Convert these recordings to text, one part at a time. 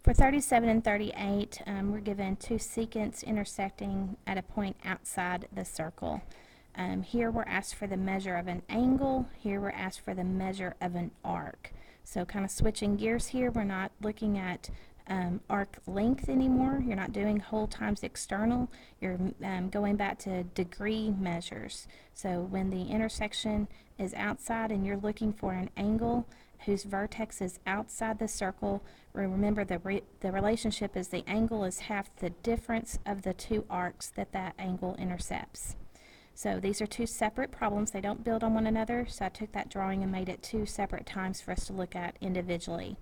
For 37 and 38, we're given two secants intersecting at a point outside the circle. Here we're asked for the measure of an angle. Here we're asked for the measure of an arc. So kind of switching gears here, we're not looking at arc length anymore. You're not doing whole times external. You're going back to degree measures. So when the intersection is outside and you're looking for an angle whose vertex is outside the circle, remember the relationship is the angle is half the difference of the two arcs that angle intercepts. So these are two separate problems. They don't build on one another, so I took that drawing and made it two separate times for us to look at individually.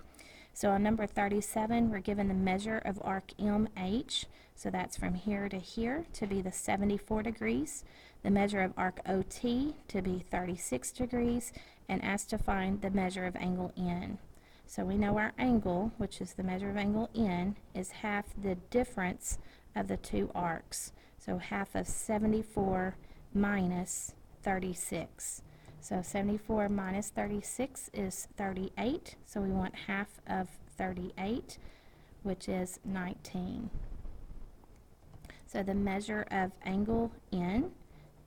So on number 37, we're given the measure of arc MH, so that's from here to here, to be the 74 degrees, the measure of arc OT to be 36 degrees, and asked to find the measure of angle N. So we know our angle, which is the measure of angle N, is half the difference of the two arcs. So half of 74 minus 36. So 74 minus 36 is 38, so we want half of 38, which is 19. So the measure of angle N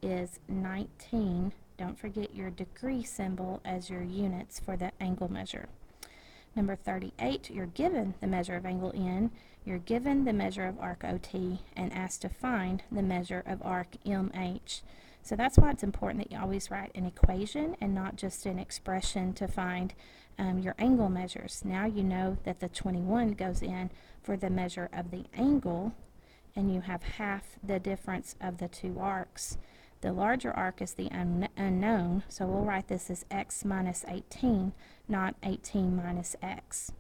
is 19. Don't forget your degree symbol as your units for the angle measure. Number 38, you're given the measure of angle N, you're given the measure of arc OT, and asked to find the measure of arc MH. So that's why it's important that you always write an equation and not just an expression to find your angle measures. Now you know that the 21 goes in for the measure of the angle, and you have half the difference of the two arcs. The larger arc is the unknown, so we'll write this as x minus 18, not 18 minus x.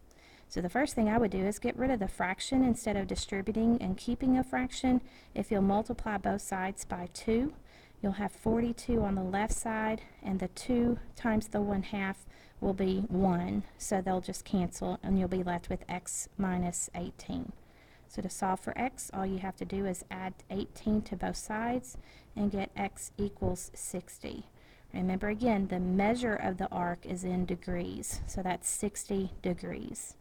So the first thing I would do is get rid of the fraction instead of distributing and keeping a fraction. If you'll multiply both sides by 2, you'll have 42 on the left side, and the 2 times the 1/2 will be 1, so they'll just cancel, and you'll be left with x minus 18. So to solve for x, all you have to do is add 18 to both sides and get x equals 60. Remember again, the measure of the arc is in degrees, so that's 60 degrees.